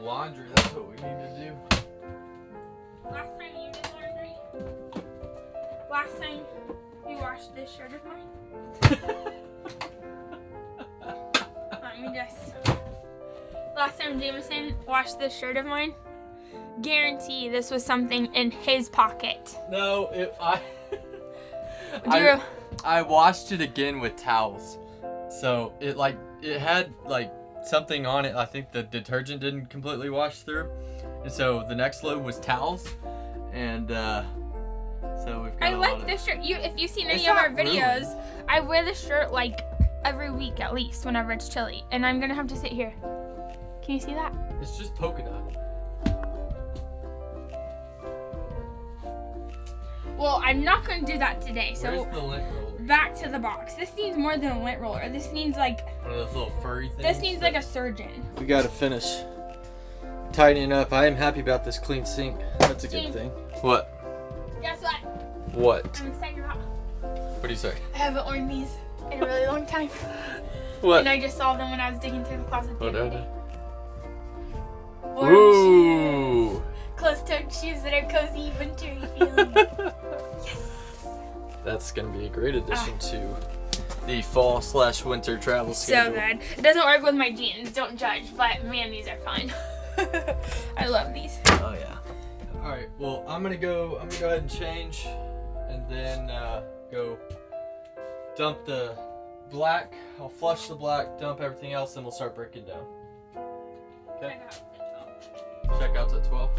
laundry. That's what we need to do. Last time you did laundry? Last time you washed this shirt of mine? Let me just... Last time Jameson washed this shirt of mine, guarantee this was something in his pocket. No, I washed it again with towels. So it had like something on it. I think the detergent didn't completely wash through. And so the next load was towels. And so we've got I like this shirt. If you've seen any of our videos, I wear this shirt like every week at least whenever it's chilly. And I'm gonna have to sit here. Can you see that? It's just polka dot. Well, I'm not gonna do that today. So where's the lint roller? Back to the box. This needs more than a lint roller. This needs like one of those little furry things. This needs like a surgeon. We gotta finish tidying up. I am happy about this clean sink. That's a good thing. What? Guess what? What? I'm excited about. What do you say? I haven't worn these in a really long time. What? And I just saw them when I was digging through the closet the other day. Ooh. Shoes. Closed-toed shoes that are cozy, wintry feeling. Yes. That's gonna be a great addition to the fall/winter travel schedule. So good. It doesn't work with my jeans, don't judge, but man, these are fine. I love these. Oh yeah. All right. Well, I'm gonna go ahead and change, and then go dump the black. I'll flush the black, dump everything else, and we'll start breaking down. Okay. Checkout's at 12.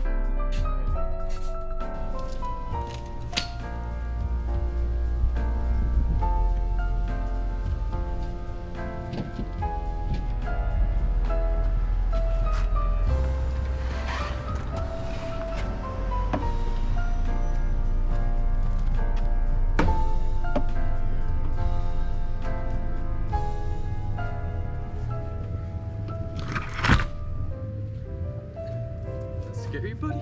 Scary, buddy?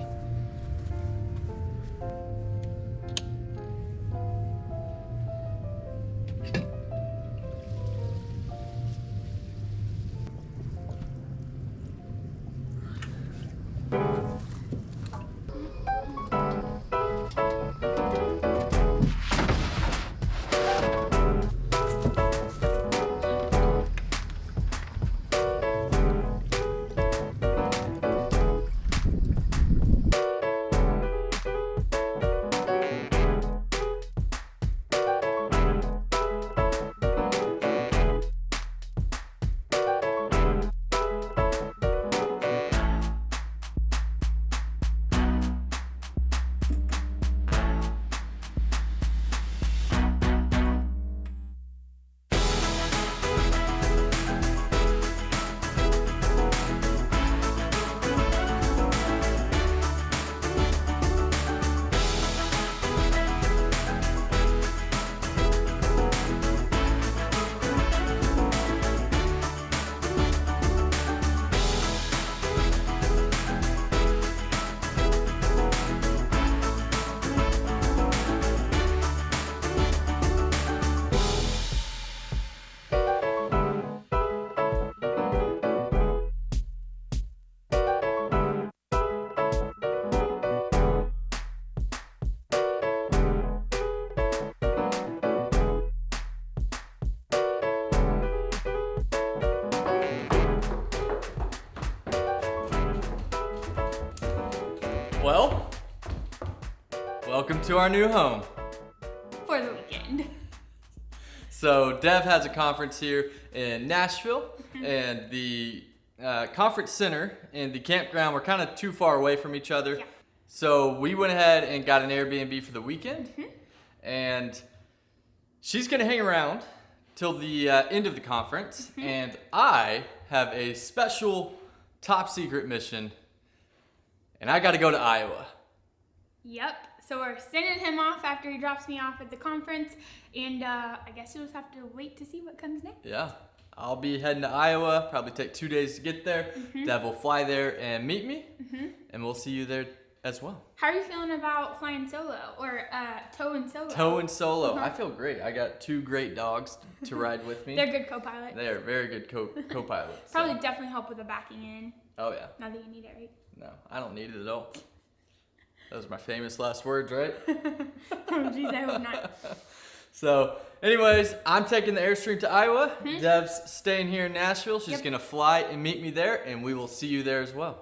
Well, welcome to our new home. For the weekend. So Dev has a conference here in Nashville, and the conference center and the campground were kind of too far away from each other. Yeah. So we went ahead and got an Airbnb for the weekend, and she's gonna hang around till the end of the conference, and I have a special top secret mission, and I gotta go to Iowa. Yep. So we're sending him off after he drops me off at the conference, and I guess you'll just have to wait to see what comes next. Yeah, I'll be heading to Iowa, probably take 2 days to get there. Dev will fly there and meet me, and we'll see you there as well. How are you feeling about flying solo or tow and solo? Tow and solo. I feel great. I got 2 great dogs to ride with me. They're good co-pilots. They are very good co-pilots. Probably definitely help with the backing in. Oh, yeah. Not that you need it, right? No, I don't need it at all. Those are my famous last words, right? Oh, geez, I hope not. So, anyways, I'm taking the Airstream to Iowa. Dev's staying here in Nashville. She's going to fly and meet me there, and we will see you there as well.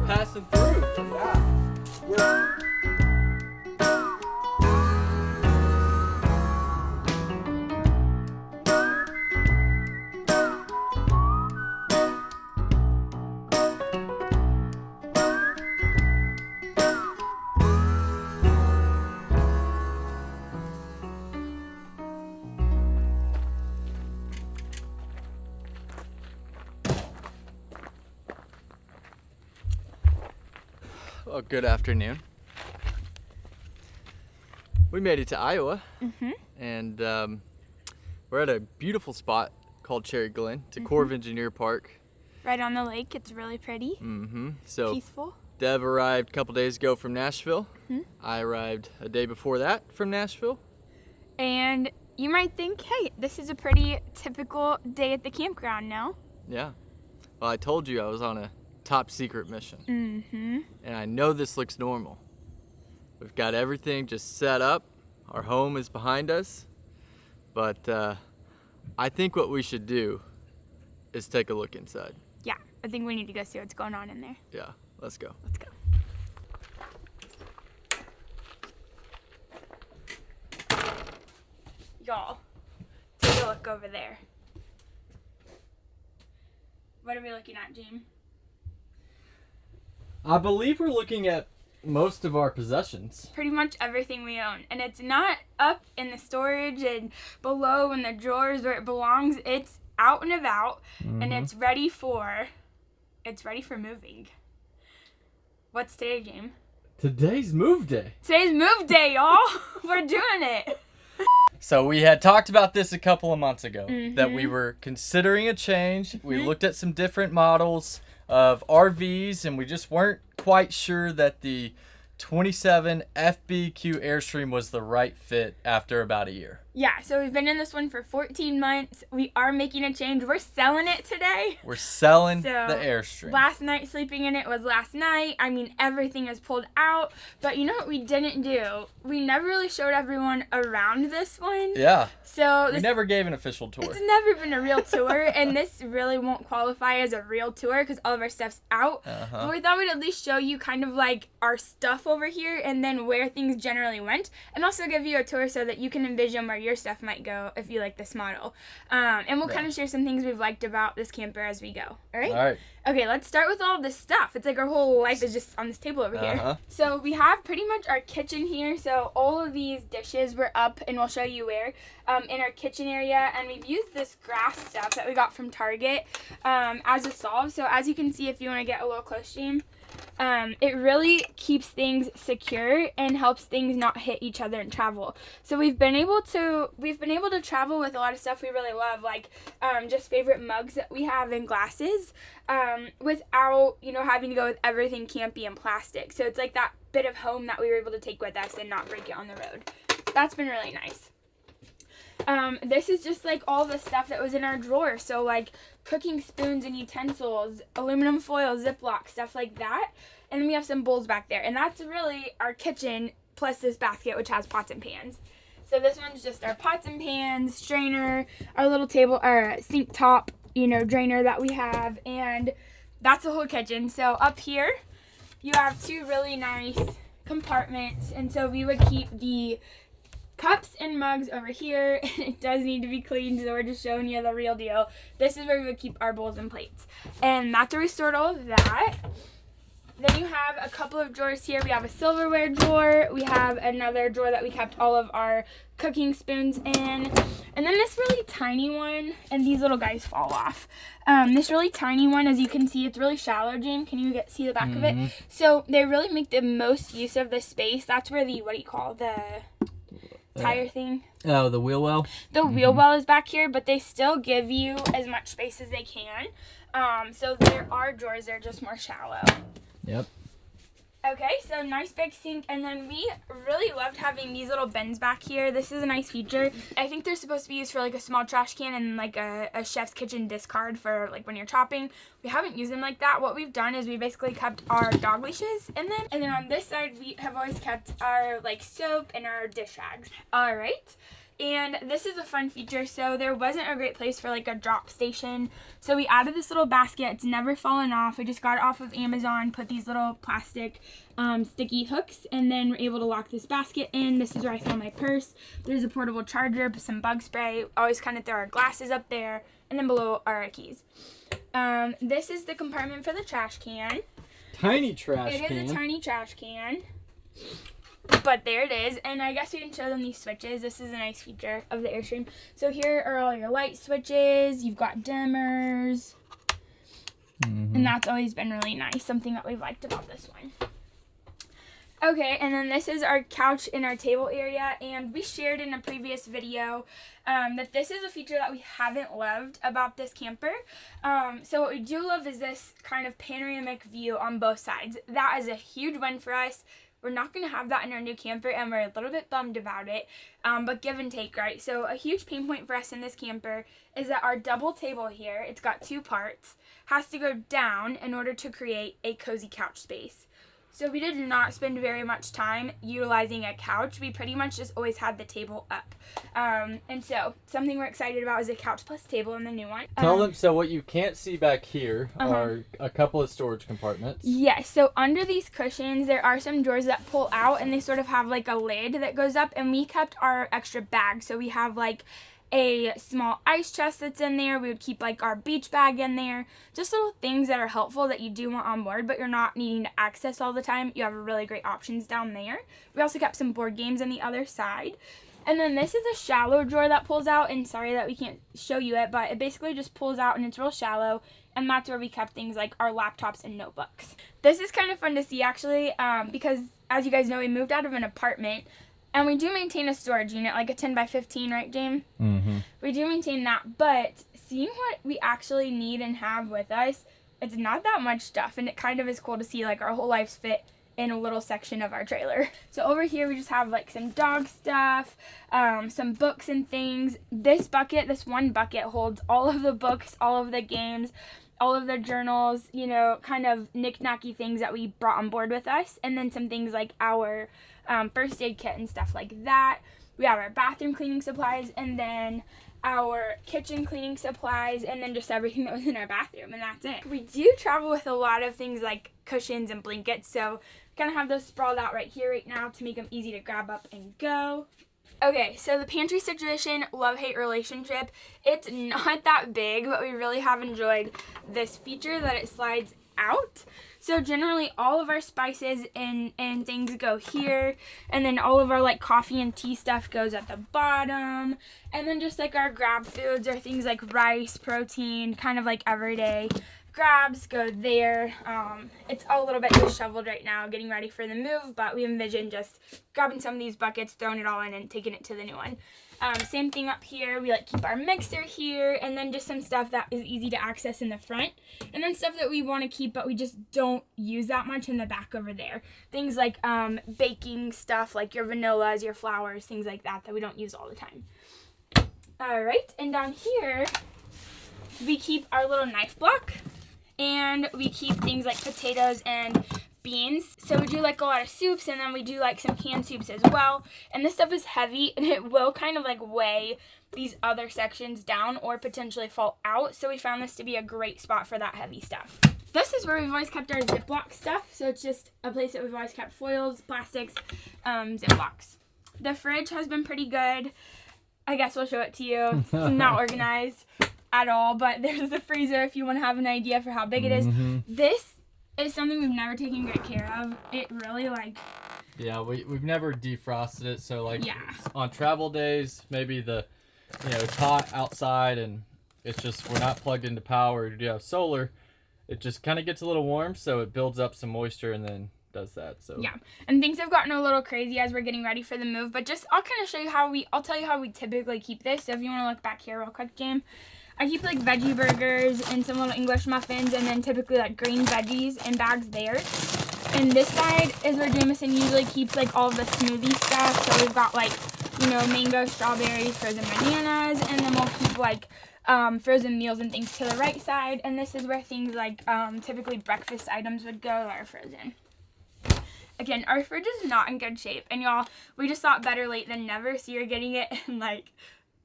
Passing through. Yeah. Well, good afternoon. We made it to Iowa, and we're at a beautiful spot called Cherry Glen. It's a Corps of Engineer Park. Right on the lake. It's really pretty. So Peaceful. Dev arrived a couple days ago from Nashville. I arrived a day before that from Nashville. And you might think, hey, this is a pretty typical day at the campground, no? Yeah. Well, I told you I was on a top secret mission. And I know this looks normal. We've got everything just set up. Our home is behind us. But I think what we should do is take a look inside. Yeah, I think we need to go see what's going on in there. Yeah, let's go. Let's go. Y'all, take a look over there. What are we looking at, James? I believe we're looking at most of our possessions. Pretty much everything we own. And it's not up in the storage and below in the drawers where it belongs. It's out and about, and it's ready for moving. What's today, James? Today's move day. Today's move day, y'all. We're doing it. So we had talked about this a couple of months ago, that we were considering a change. We looked at some different models of RVs, and we just weren't quite sure that the 27 FBQ Airstream was the right fit after about a year. Yeah, so we've been in this one for 14 months. We are making a change. We're selling it today. We're selling So, the Airstream. Last night sleeping in it was last night. I mean, everything is pulled out. But you know what we didn't do? We never really showed everyone around this one. Yeah. So We never gave an official tour. It's never been a real tour, and this really won't qualify as a real tour because all of our stuff's out. But we thought we'd at least show you kind of like our stuff over here and then where things generally went, and also give you a tour so that you can envision where your stuff might go if you like this model. And we'll kind of share some things we've liked about this camper as we go. All right? All right. Okay, let's start with all of this stuff. It's like our whole life is just on this table over here. So we have pretty much our kitchen here. So all of these dishes were up, and we'll show you where, in our kitchen area. And we've used this grass stuff that we got from Target as a solve. So as you can see, if you want to get a little close, James, it really keeps things secure and helps things not hit each other and travel. So we've been able to travel with a lot of stuff we really love, like just favorite mugs that we have and glasses, without having to go with everything campy and plastic. So it's like that bit of home that we were able to take with us and not break it on the road. That's been really nice. This is just like all the stuff that was in our drawer. So like cooking spoons and utensils, aluminum foil, Ziploc, stuff like that. And then we have some bowls back there. And that's really our kitchen plus this basket, which has pots and pans. So this one's just our pots and pans, strainer, our little table, our sink top, drainer that we have, and that's the whole kitchen. So up here, you have two really nice compartments, and so we would keep the cups and mugs over here. It does need to be cleaned, so we're just showing you the real deal. This is where we would keep our bowls and plates, and that's where we stored all of that. Then you have a couple of drawers here. We have a silverware drawer. We have another drawer that we kept all of our cooking spoons in. And then this really tiny one, and these little guys fall off. This really tiny one, as you can see, it's really shallow, James. Can you see the back of it? So they really make the most use of this space. That's where the, the tire thing? Oh, the wheel well? The wheel well is back here, but they still give you as much space as they can. So there are drawers, they're just more shallow. Yep. Okay, so nice big sink, and then we really loved having these little bins back here. This is a nice feature. I think they're supposed to be used for like a small trash can and like a chef's kitchen discard for like when you're chopping. We haven't used them like that. What we've done is we basically kept our dog leashes in them, and then on this side we have always kept our like soap and our dish rags. All right. And this is a fun feature. So there wasn't a great place for like a drop station. So we added this little basket. It's never fallen off. We just got it off of Amazon, put these little plastic sticky hooks, and then we're able to lock this basket in. This is where I found my purse. There's a portable charger, some bug spray. Always kind of throw our glasses up there, and then below are our keys. This is the compartment for the trash can. Tiny trash can. It is a tiny trash can. But there it is, and I guess we can show them these switches. This is a nice feature of the Airstream. So here are all your light switches. You've got dimmers, and that's always been really nice, something that we've liked about this one. Okay, and then this is our couch in our table area, and we shared in a previous video that this is a feature that we haven't loved about this camper. So what we do love is this kind of panoramic view on both sides. That is a huge win for us. We're not going to have that in our new camper, and we're a little bit bummed about it, but give and take, right? So a huge pain point for us in this camper is that our double table here, it's got two parts, has to go down in order to create a cozy couch space. So we did not spend very much time utilizing a couch. We pretty much just always had the table up. And so something we're excited about is a couch plus table in the new one. Tell them, so what you can't see back here are a couple of storage compartments. Yes, so under these cushions, there are some drawers that pull out, and they sort of have like a lid that goes up, and we kept our extra bags. So we have like a small ice chest that's in there. We would keep like our beach bag in there. Just little things that are helpful that you do want on board, but you're not needing to access all the time. You have really great options down there. We also kept some board games on the other side. And then this is a shallow drawer that pulls out, and sorry that we can't show you it, but it basically just pulls out and it's real shallow, and that's where we kept things like our laptops and notebooks. This is kind of fun to see actually, because as you guys know, we moved out of an apartment. And we do maintain a storage unit, like a 10 by 15, right, James? Mm-hmm. We do maintain that, but seeing what we actually need and have with us, it's not that much stuff, and it kind of is cool to see, like, our whole lives fit in a little section of our trailer. So over here, we just have, like, some dog stuff, some books and things. This one bucket holds all of the books, all of the games, all of the journals, kind of knick-knacky things that we brought on board with us, and then some things like our first aid kit and stuff like that. We have our bathroom cleaning supplies, and then our kitchen cleaning supplies, and then just everything that was in our bathroom, and that's it. We do travel with a lot of things like cushions and blankets, so kind of have those sprawled out right here right now to make them easy to grab up and go. Okay, so the Pantry Situation love-hate relationship, it's not that big, but we really have enjoyed this feature that it slides out. So generally all of our spices and things go here, and then all of our like coffee and tea stuff goes at the bottom, and then just like our grab foods are things like rice, protein, kind of like everyday grabs go there. It's a little bit disheveled right now getting ready for the move, but we envision just grabbing some of these buckets, throwing it all in, and taking it to the new one. Same thing up here. We like keep our mixer here, and then just some stuff that is easy to access in the front, and then stuff that we want to keep but we just don't use that much in the back over there. Things like baking stuff, like your vanillas, your flours, things like that we don't use all the time. All right, and down here we keep our little knife block, and we keep things like potatoes and beans. So we do like a lot of soups, and then we do like some canned soups as well. And this stuff is heavy, and it will kind of like weigh these other sections down or potentially fall out. So we found this to be a great spot for that heavy stuff. This is where we've always kept our Ziploc stuff. So it's just a place that we've always kept foils, plastics, Ziplocs. The fridge has been pretty good. I guess we'll show it to you. It's not organized at all, but there's the freezer if you want to have an idea for how big it is. This is something we've never taken great care of. It really like... Yeah, we've never defrosted it, so like Yeah. on travel days, maybe it's hot outside and it's just we're not plugged into power, or do have solar, it just kind of gets a little warm, so it builds up some moisture and then does that. So yeah, and things have gotten a little crazy as we're getting ready for the move, but just I'll kind of show you I'll tell you how we typically keep this. So if you want to look back here real quick, Jam, I keep like veggie burgers and some little English muffins, and then typically like green veggies in bags there. And this side is where Jameson usually keeps like all of the smoothie stuff. So we've got like, mango, strawberries, frozen bananas, and then we'll keep like frozen meals and things to the right side. And this is where things like typically breakfast items would go that are frozen. Again, our fridge is not in good shape, and y'all, we just thought better late than never, so you're getting it in like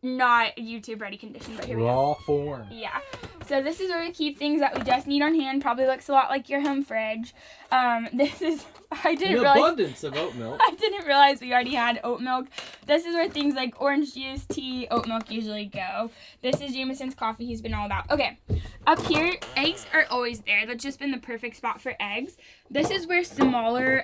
not YouTube ready condition, but here we go. raw form. Yeah. So this is where we keep things that we just need on hand. Probably looks a lot like your home fridge. This is, I didn't An realize. abundance of oat milk. I didn't realize we already had oat milk. This is where things like orange juice, tea, oat milk usually go. This is Jameson's coffee he's been all about. Okay, up here, eggs are always there. That's just been the perfect spot for eggs. This is where smaller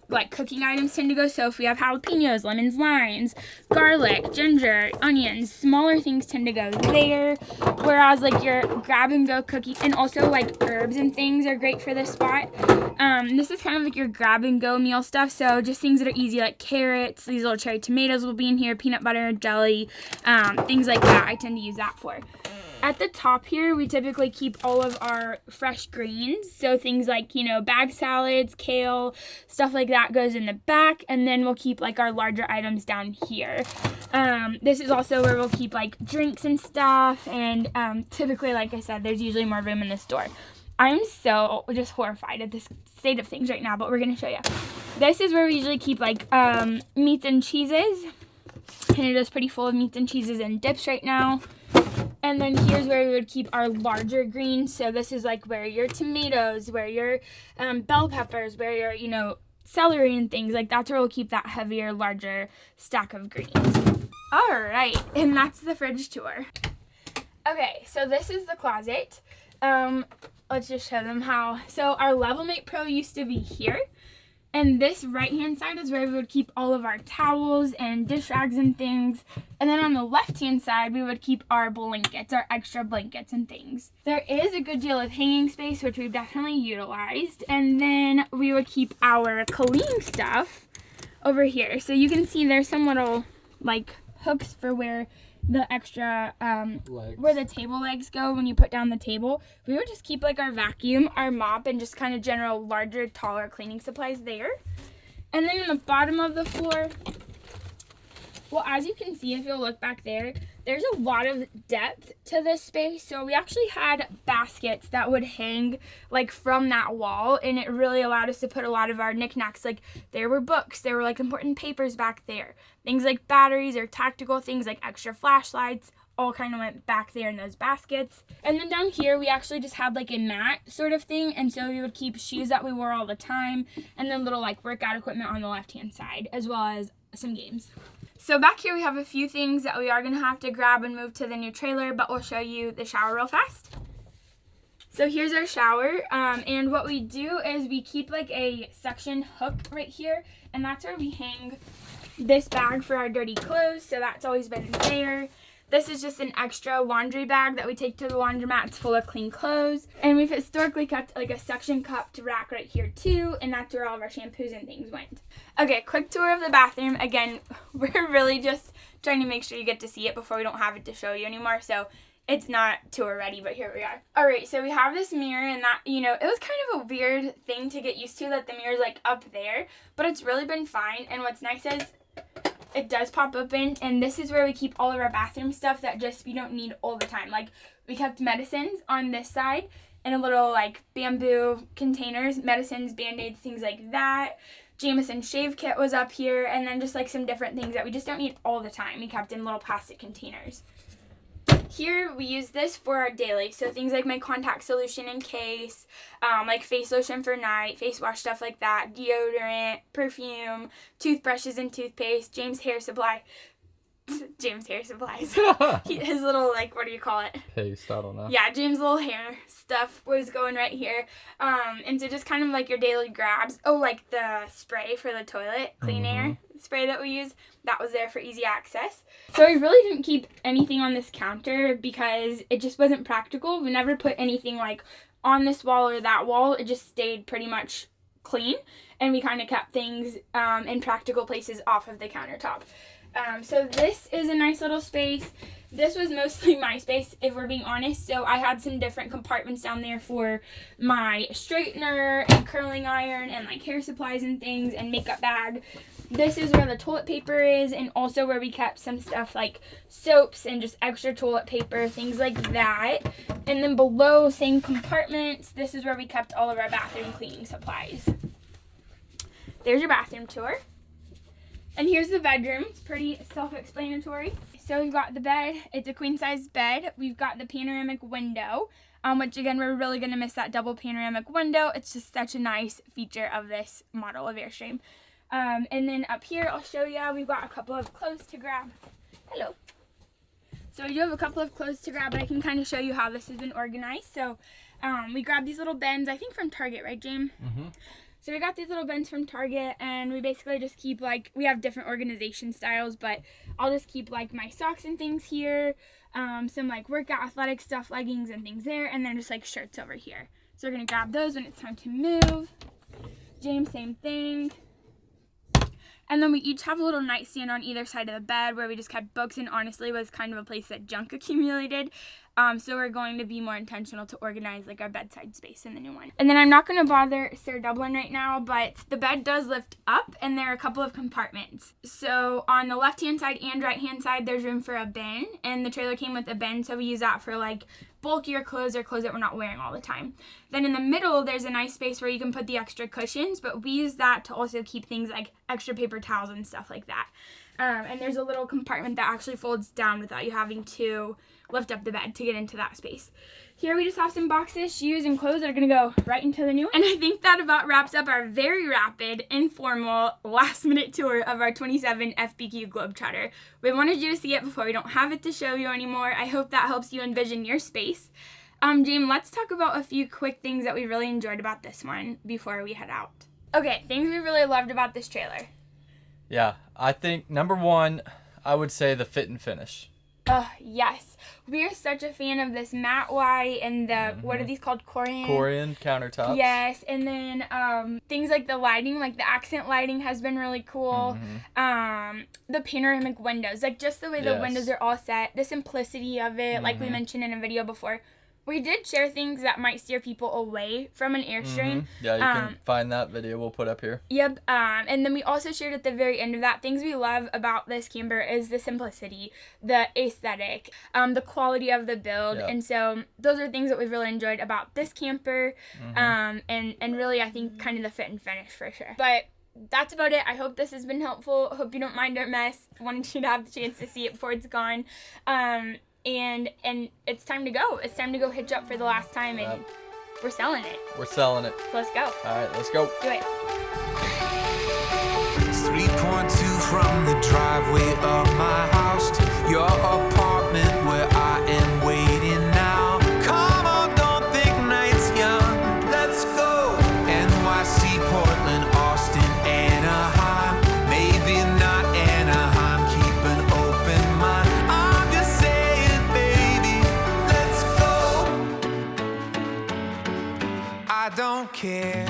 like cooking items tend to go. So if we have jalapenos, lemons, limes, garlic, ginger, onions, smaller things tend to go there. Whereas like your grab and go cookie, and also like herbs and things are great for this spot. This is kind of like your grab and go meal stuff. So just things that are easy, like carrots, these little cherry tomatoes will be in here, peanut butter, jelly, things like that. I tend to use that for. At the top here, we typically keep all of our fresh greens. So things like, bag salads, kale, stuff like that goes in the back. And then we'll keep like our larger items down here. This is also where we'll keep like drinks and stuff. And typically, like I said, there's usually more room in this store. I'm so just horrified at this state of things right now, but we're going to show you. This is where we usually keep like meats and cheeses. And it is pretty full of meats and cheeses and dips right now. And then here's where we would keep our larger greens. So this is like where your tomatoes, where your bell peppers, where your, celery and things. Like that's where we'll keep that heavier, larger stack of greens. All right, and that's the fridge tour. Okay, so this is the closet. Let's just show them how. So our Levelmate Pro used to be here. And this right-hand side is where we would keep all of our towels and dish rags and things. And then on the left-hand side, we would keep our blankets, our extra blankets and things. There is a good deal of hanging space, which we've definitely utilized. And then we would keep our cleaning stuff over here. So you can see there's some little, like, hooks for where the extra, where the table legs go when you put down the table. We would just keep like our vacuum, our mop, and just kind of general larger, taller cleaning supplies there. And then in the bottom of the floor, well, as you can see, if you'll look back there, there's a lot of depth to this space. So we actually had baskets that would hang like from that wall, and it really allowed us to put a lot of our knickknacks. Like there were books, there were like important papers back there. Things like batteries or tactical things like extra flashlights all kind of went back there in those baskets. And then down here, we actually just had like a mat sort of thing. And so we would keep shoes that we wore all the time, and then little like workout equipment on the left-hand side, as well as some games. So back here we have a few things that we are going to have to grab and move to the new trailer, but we'll show you the shower real fast. So here's our shower, and what we do is we keep like a suction hook right here, and that's where we hang this bag for our dirty clothes, so that's always been there. This is just an extra laundry bag that we take to the laundromat. It's full of clean clothes. And we've historically kept like a suction cupped rack right here too, and that's where all of our shampoos and things went. Okay, quick tour of the bathroom. Again, we're really just trying to make sure you get to see it before we don't have it to show you anymore. So it's not tour ready, but here we are. All right, so we have this mirror, and that, it was kind of a weird thing to get used to, that the mirror's like up there, but it's really been fine. And what's nice is it does pop open, and this is where we keep all of our bathroom stuff that just we don't need all the time. Like we kept medicines on this side, in a little like bamboo containers, medicines, Band-Aids, things like that. Jameson shave kit was up here, and then just like some different things that we just don't need all the time. We kept in little plastic containers. Here we use this for our daily, so things like my contact solution in case, like face lotion for night, face wash, stuff like that, deodorant, perfume, toothbrushes and toothpaste, James hair supplies. His little, like, what do you call it? Paste, I don't know. Yeah, James' little hair stuff was going right here. And so just kind of like your daily grabs. Oh, like the spray for the toilet, clean air spray that we use, that was there for easy access. So we really didn't keep anything on this counter because it just wasn't practical. We never put anything like on this wall or that wall. It just stayed pretty much clean, and we kind of kept things in practical places off of the countertop. So this is a nice little space. This was mostly my space, if we're being honest. So I had some different compartments down there for my straightener and curling iron and like hair supplies and things and makeup bag. This is where the toilet paper is, and also where we kept some stuff like soaps and just extra toilet paper, things like that. And then below, same compartments, this is where we kept all of our bathroom cleaning supplies. There's your bathroom tour. And here's the bedroom. It's pretty self-explanatory. So we've got the bed. It's a queen-size bed. We've got the panoramic window, which again, we're really going to miss that double panoramic window. It's just such a nice feature of this model of Airstream. And then up here, I'll show you, we've got a couple of clothes to grab. Hello. So we do have a couple of clothes to grab, but I can kind of show you how this has been organized. So we grabbed these little bins, I think from Target, right, James? Mm-hmm. So we got these little bins from Target, and we basically just keep, like, we have different organization styles, but I'll just keep, like, my socks and things here, some, like, workout athletic stuff, leggings and things there, and then just, like, shirts over here. So we're going to grab those when it's time to move. James, same thing. And then we each have a little nightstand on either side of the bed where we just kept books, and honestly was kind of a place that junk accumulated. So we're going to be more intentional to organize like our bedside space in the new one. And then I'm not going to bother Sir Dublin right now, but the bed does lift up, and there are a couple of compartments. So on the left-hand side and right-hand side, there's room for a bin, and the trailer came with a bin, so we use that for like bulkier clothes or clothes that we're not wearing all the time. Then in the middle, there's a nice space where you can put the extra cushions, but we use that to also keep things like extra paper towels and stuff like that. And there's a little compartment that actually folds down without you having to lift up the bed to get into that space. Here we just have some boxes, shoes, and clothes that are going to go right into the new one. And I think that about wraps up our very rapid, informal, last-minute tour of our 27 FBQ Globetrotter. We wanted you to see it before we don't have it to show you anymore. I hope that helps you envision your space. James, let's talk about a few quick things that we really enjoyed about this one before we head out. Okay, things we really loved about this trailer. Yeah, I think number one, I would say the fit and finish. Yes. We are such a fan of this matte white and the, what are these called? Corian countertops. Yes, and then things like the lighting, like the accent lighting has been really cool. The panoramic windows, like just the way the windows are all set, the simplicity of it, like we mentioned in a video before. We did share things that might steer people away from an Airstream. Yeah, you can find that video we'll put up here. Yep. And then we also shared at the very end of that, things we love about this camper is the simplicity, the aesthetic, the quality of the build. Yep. And so those are things that we've really enjoyed about this camper. And really, I think, kind of the fit and finish for sure. But that's about it. I hope this has been helpful. Hope you don't mind our mess. Wanted you to have the chance to see it before it's gone. And it's time to go. It's time to go hitch up for the last time, and we're selling it. We're selling it. So let's go. All right, let's go. Do it. 3.2 from the driveway of my house to your apartment where I am waiting now. Come on, don't think night's young. Let's go. NYC, Portland, Austin, Anaheim. Maybe not Anaheim. Keep an open mind. I'm just saying, baby, let's go. I don't care.